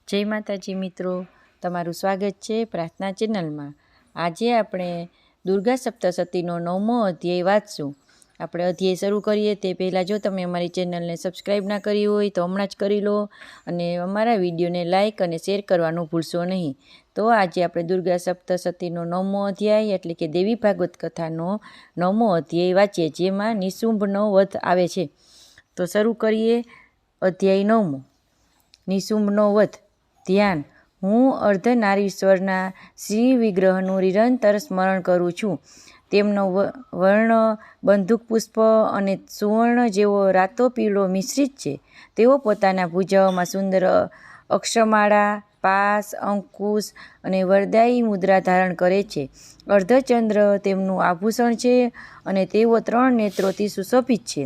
જય માતાજી મિત્રો, તમારું સ્વાગત છે પ્રાર્થના ચેનલમાં। આજે આપણે દુર્ગા સપ્તશતીનો 9મો અધ્યાય વાંચશું। આપણે અધ્યાય શરૂ કરીએ તે પહેલાં જો તમે અમારી ચેનલને સબસ્ક્રાઈબ ના કરી હોય તો હમણાં જ કરી લો અને અમારા વિડીયોને લાઇક અને શેર કરવાનું ભૂલશો નહીં। તો આજે આપણે દુર્ગા સપ્તશતીનો 9મો અધ્યાય એટલે કે દેવી ભાગવત કથાનો 9મો અધ્યાય વાંચીએ, જેમાં નિશુંભનો વધ આવે છે। તો શરૂ કરીએ અધ્યાય 9મો। નિશુંભનો વધ। ધ્યાન। હું અર્ધનારીશ્વરના શ્રી વિગ્રહનું નિરંતર સ્મરણ કરું છું। તેમનો વર્ણ બંદૂક પુષ્પ અને સુવર્ણ જેવો રાતો પીળો મિશ્રિત છે। તેઓ પોતાના ભુજાઓમાં સુંદર અક્ષમાળા, પાસ, અંકુશ અને વરદાયી મુદ્રા ધારણ કરે છે। અર્ધચંદ્ર તેમનું આભૂષણ છે અને તેઓ 3 નેત્રોથી સુશોભિત છે।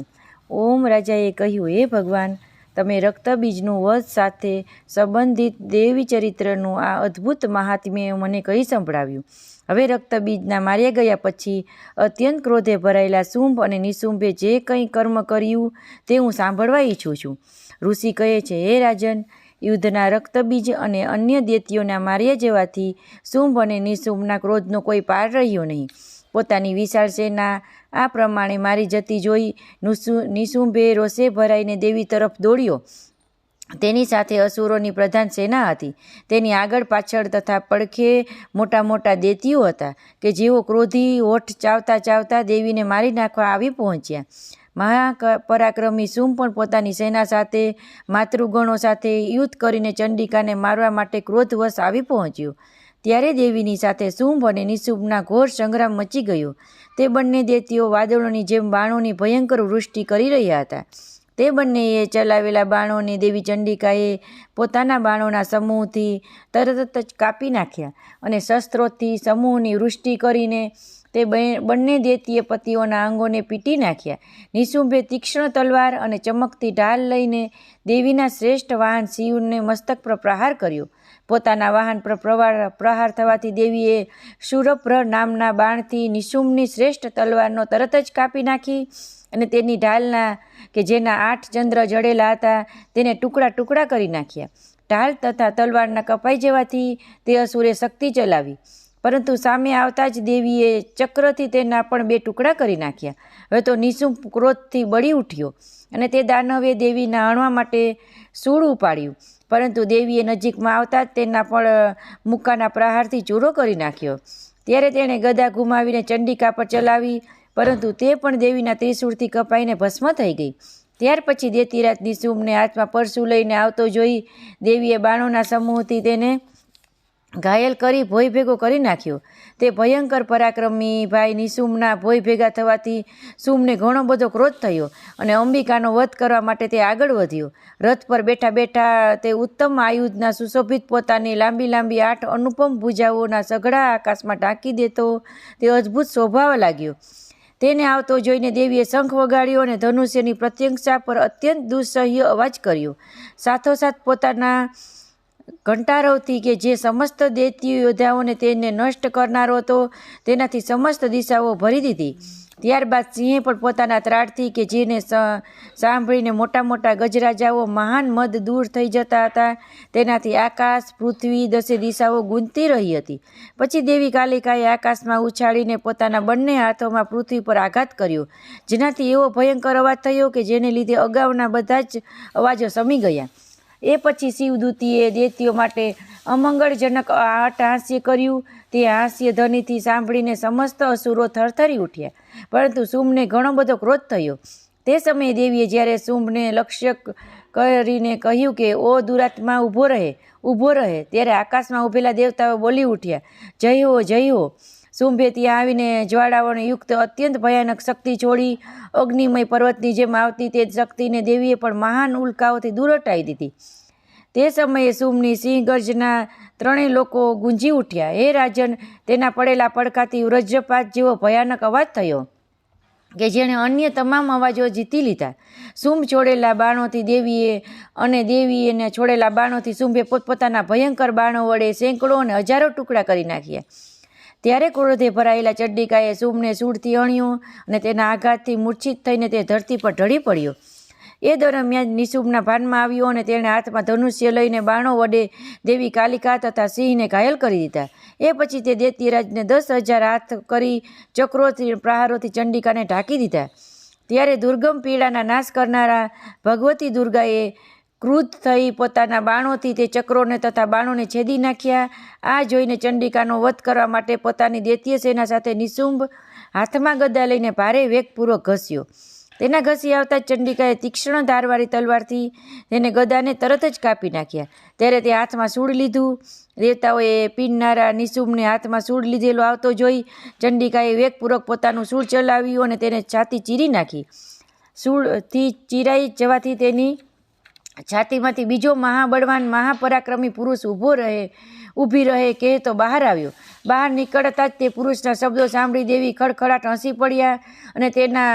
ઓમ રાજાએ કહ્યું, હે ભગવાન, તમે રક્તબીજનું વધ સાથે સંબંધિત દેવી ચરિત્રનું આ અદ્ભુત મહાત્મ્ય મને કહી સંભળાવ્યું। હવે રક્તબીજના માર્યા ગયા પછી અત્યંત ક્રોધે ભરાયેલા શુંભ અને નિશુંભે જે કંઈ કર્મ કર્યું તે હું સાંભળવા ઈચ્છું છું। ઋષિ કહે છે, હે રાજન, યુદ્ધના રક્તબીજ અને અન્ય દૈત્યોના માર્યા જવાથી શુંભ અને નિશુંભના ક્રોધનો કોઈ પાર રહ્યો નહીં। પોતાની વિશાળ સેના આ પ્રમાણે મારી જતી જોઈ નિશુંભે રોષે ભરાઈને દેવી તરફ દોડ્યો। તેની સાથે અસુરોની પ્રધાન સેના હતી। તેની આગળ પાછળ તથા પડખે મોટા મોટા દૈત્યો હતા કે જેઓ ક્રોધી હોઠ ચાવતા ચાવતા દેવીને મારી નાખવા આવી પહોંચ્યા। મહાપરાક્રમી શુંભ પણ પોતાની સેના સાથે માતૃગણો સાથે યુદ્ધ કરીને ચંડિકાને મારવા માટે ક્રોધવશ આવી પહોંચ્યો। ત્યારે દેવીની સાથે શુંભ અને નિશુંભના ઘોર સંગ્રામ મચી ગયો। તે બંને દૈત્યો વાદળોની જેમ બાણોની ભયંકર વૃષ્ટિ કરી રહ્યા હતા। તે બંનેએ ચલાવેલા બાણોને દેવી ચંડિકાએ પોતાના બાણોના સમૂહથી તરત જ કાપી નાખ્યા અને શસ્ત્રોથી સમૂહની વૃષ્ટિ કરીને તે બંને દૈત્ય પતિઓના અંગોને પીટી નાખ્યા। નિશુંભે તીક્ષ્ણ તલવાર અને ચમકતી ઢાલ લઈને દેવીના શ્રેષ્ઠ વાહન શિવને મસ્તક પર પ્રહાર કર્યો। પોતાના વાહન પર પ્રહાર થવાથી દેવીએ શૂરભ્ર નામના બાણથી નિશુંભની શ્રેષ્ઠ તલવારનો તરત જ કાપી નાખી અને તેની ઢાલના કે જેના 8 ચંદ્ર જડેલા હતા તેને ટુકડા ટુકડા કરી નાખ્યા। ઢાલ તથા તલવારના કપાઈ જવાથી તે અસુરે શક્તિ ચલાવી, પરંતુ સામે આવતા જ દેવીએ ચક્રથી તેના પણ 2 ટુકડા કરી નાખ્યા। હવે તો નિશુંભ ક્રોધથી બળી ઉઠ્યો અને તે દાનવે દેવીને હણવા માટે શૂળ ઉપાડ્યું, પરંતુ દેવીએ નજીકમાં આવતા જ તેના પણ મુક્કાના પ્રહારથી ચૂરો કરી નાખ્યો। ત્યારે તેણે ગદા ગુમાવીને ચંડિકા પર ચલાવી, પરંતુ તે પણ દેવીના ત્રિશૂળથી કપાઈને ભસ્મ થઈ ગઈ। ત્યાર પછી દેતીરાજ નિશુંભને હાથમાં પરશું લઈને આવતો જોઈ દેવીએ બાણોના સમૂહથી તેને ઘાયલ કરી ભોય ભેગો કરી નાખ્યો। તે ભયંકર પરાક્રમી ભાઈ નિશુંભના ભોય ભેગા થવાથી શુંભને ઘણો બધો ક્રોધ થયો અને અંબિકાનો વધ કરવા માટે તે આગળ વધ્યો। રથ પર બેઠા બેઠા તે ઉત્તમ આયુધના સુશોભિત પોતાની લાંબી લાંબી 8 અનુપમ ભુજાઓના સઘળા આકાશમાં ઢાંકી દેતો તે અદ્ભુત શોભાવા લાગ્યો। તેને આવતો જોઈને દેવીએ શંખ વગાડ્યો અને ધનુષ્યની પ્રત્યંક્ષા પર અત્યંત દુસ્સહ્ય અવાજ કર્યો। સાથોસાથ પોતાના ઘંટારવથી કે જે સમસ્ત દૈત્ય યોદ્ધાઓને તેને નષ્ટ કરનારો હતો તેનાથી સમસ્ત દિશાઓ ભરી દીધી। ત્યારબાદ સિંહે પણ પોતાના ત્રાડથી કે જેને સાંભળીને મોટા મોટા ગજરાજાઓ મહાન મદ દૂર થઈ જતા હતા તેનાથી આકાશ, પૃથ્વી, 10 દિશાઓ ગૂંજતી રહી હતી। પછી દેવી કાલિકાએ આકાશમાં ઉછાળીને પોતાના બંને હાથોમાં પૃથ્વી પર આઘાત કર્યો, જેનાથી એવો ભયંકર અવાજ થયો કે જેને લીધે અગાઉના બધા જ અવાજો શમી ગયા। એ પછી શિવદૂતીએ દૈત્યો માટે અમંગળજનક હાસ્ય કર્યું। તે હાસ્ય ધ્વનિથી સાંભળીને સમસ્ત અસુરો થરથરી ઉઠ્યા, પરંતુ શુંભને ઘણો બધો ક્રોધ થયો। તે સમયે દેવીએ જ્યારે શુંભને લક્ષ્ય કરીને કહ્યું કે ઓ દુરાત્મા, ઊભો રહે, ત્યારે આકાશમાં ઊભેલા દેવતાઓ બોલી ઉઠ્યા, જય હો, જય હો। શુંભે ત્યાં આવીને જ્વાળાઓને યુક્ત અત્યંત ભયાનક શક્તિ છોડી અગ્નિમય પર્વતની જેમ આવતી તે શક્તિને દેવીએ પણ મહાન ઉલ્કાઓથી દૂર હટાવી દીધી। તે સમયે શુંભની સિંહ ગર્જના 3 લોકો ગુંજી ઉઠ્યા। હે રાજન, તેના પડેલા પડખાથી વજ્રપાત જેવો ભયાનક અવાજ થયો કે જેણે અન્ય તમામ અવાજો જીતી લીધા। શુંભ છોડેલા બાણોથી દેવીએ છોડેલા બાણોથી શુંભે પોતપોતાના ભયંકર બાણો વડે સેંકડો અને હજારો ટુકડા કરી નાખ્યા। ત્યારે ક્રોધે ભરાયેલા ચંડિકાએ શુંભને શૂળથી હણ્યો અને તેના આઘાતથી મૂર્છિત થઈને તે ધરતી પર ઢળી પડ્યો। એ દરમિયાન નિશુંભના ભાનમાં આવ્યો અને તેણે હાથમાં ધનુષ્ય લઈને બાણો વડે દેવી કાલિકા તથા સિંહને ઘાયલ કરી દીધા. એ પછી તે દૈત્યરાજને 10,000 હાથ કરી ચક્રોથી પ્રહારોથી ચંડિકાને ઢાંકી દીધા. ત્યારે દુર્ગમ પીડાના નાશ કરનારા ભગવતી દુર્ગાએ ક્રુદ્ધ થઈ પોતાના બાણોથી તે ચક્રોને તથા બાણોને છેદી નાખ્યા. આ જોઈને ચંડિકાનો વધ કરવા માટે પોતાની દૈત્ય સેના સાથે નિશુંભ હાથમાં ગદા લઈને ભારે વેગપૂર્વક ઘસ્યો. તેના ઘસી આવતા જ ચંડિકાએ તીક્ષ્ણ ધારવાળી તલવારથી તેને ગદાને તરત જ કાપી નાખ્યા. ત્યારે તે હાથમાં શૂળ લીધું. દેવતાઓએ પીનનારા નિશુંભને હાથમાં શૂળ લીધેલો આવતો જોઈ ચંડિકાએ વેગપૂર્વક પોતાનું શૂળ ચલાવ્યું અને તેને છાતી ચીરી નાખી. શૂળથી ચીરાઈ જવાથી તેની છાતીમાંથી બીજો મહાબળવાન મહાપરાક્રમી પુરુષ ઊભી રહે કહેતો બહાર આવ્યો. બહાર નીકળતા જ તે પુરુષના શબ્દો સાંભળી દેવી ખડખડાટ હસી પડ્યા અને તેના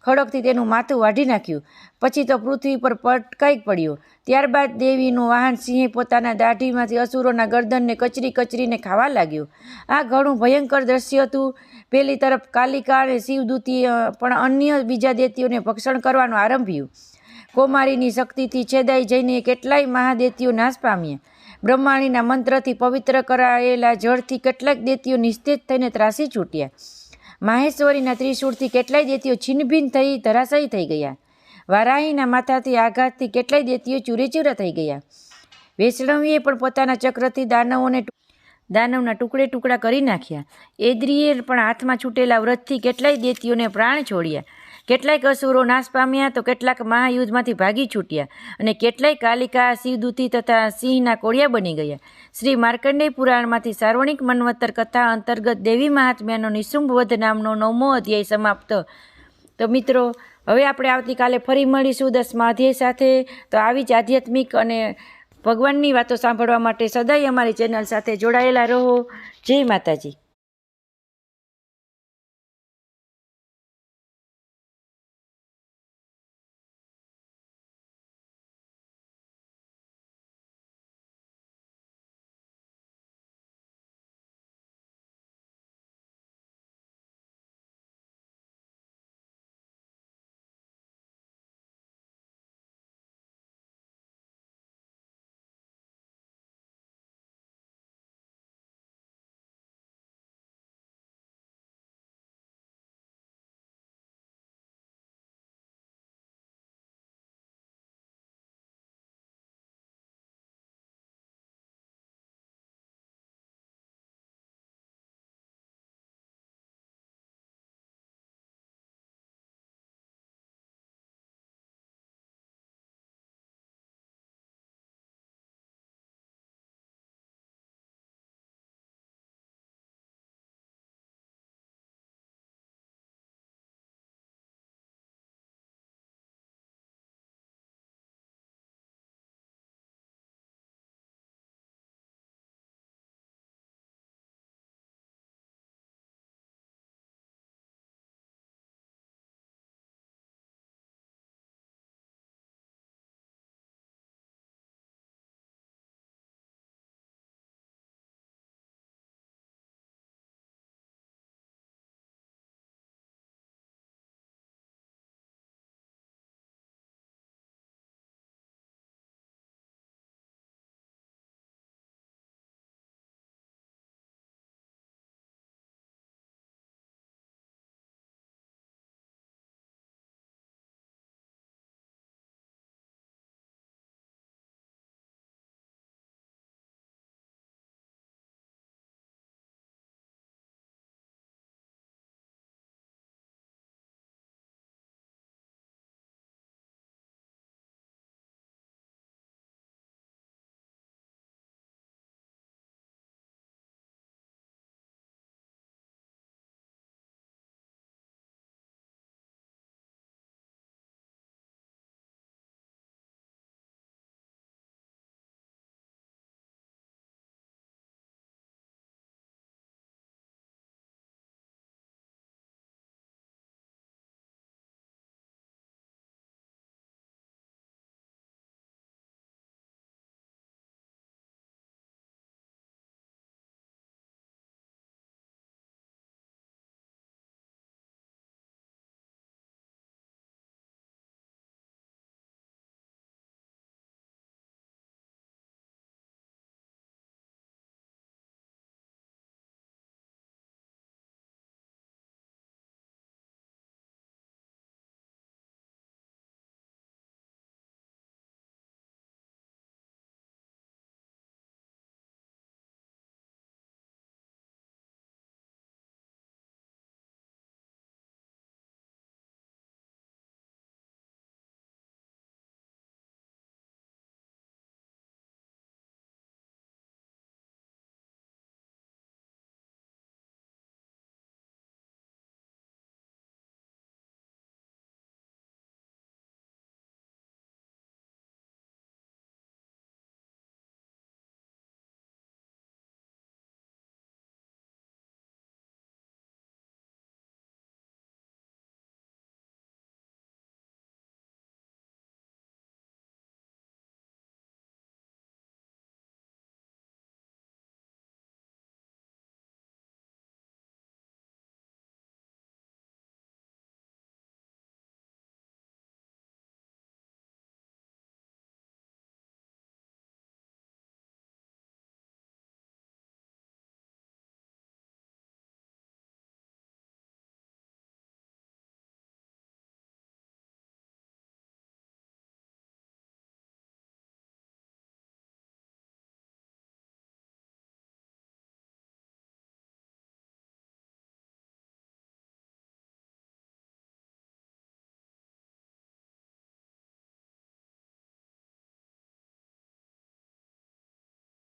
ખડકથી તેનું માથું વાઢી નાખ્યું. પછી તો પૃથ્વી પર પટકાઈ પડ્યો. ત્યારબાદ દેવીનું વાહન સિંહે પોતાના દાઢીમાંથી અસુરોના ગરદનને કચરીને ખાવા લાગ્યો. આ ઘણું ભયંકર દ્રશ્ય હતું. પેલી તરફ કાલિકા અને શિવદૂતી પણ અન્ય બીજા દૈત્યોને ભક્ષણ કરવાનું આરંભ્યું. કૌમારીની શક્તિથી છેદાઈ જઈને કેટલાય મહાદૈત્યો નાશ પામ્યા. બ્રહ્માણીના મંત્રથી પવિત્ર કરાયેલા જળથી કેટલાક દૈત્યો નિસ્તેજ થઈને ત્રાસી છૂટ્યા. માહેશ્વરીના ત્રિશૂળથી કેટલાય દૈત્યો છિન્નભિન્ન થઈ ધરાશાયી થઈ ગયા. વારાહીના માથાથી આઘાતથી કેટલાય દૈત્યો ચૂરેચૂરા થઈ ગયા. વૈષ્ણવીએ પણ પોતાના ચક્રથી દાનવના ટુકડા કરી નાખ્યા. એદ્રીએ પણ હાથમાં છૂટેલા વ્રતથી કેટલાય દૈત્યોને પ્રાણ છોડ્યા. કેટલાક અસુરો નાશ પામ્યા તો કેટલાક મહાયુદ્ધમાંથી ભાગી છૂટ્યા અને કેટલાય કાલિકા શિવદૂતી તથા સિંહના કોળિયા બની ગયા. શ્રી માર્કંડેય પુરાણમાંથી સાર્વણિક મન્વંતર કથા અંતર્ગત દેવી મહાત્મ્યનો નિશુંભ વધ નામનો 9મો અધ્યાય સમાપ્ત. તો મિત્રો, હવે આપણે આવતીકાલે ફરી મળીશું 10મા અધ્યાય સાથે. તો આવી જ આધ્યાત્મિક અને ભગવાનની વાતો સાંભળવા માટે સદાય અમારી ચેનલ સાથે જોડાયેલા રહો. જય માતાજી.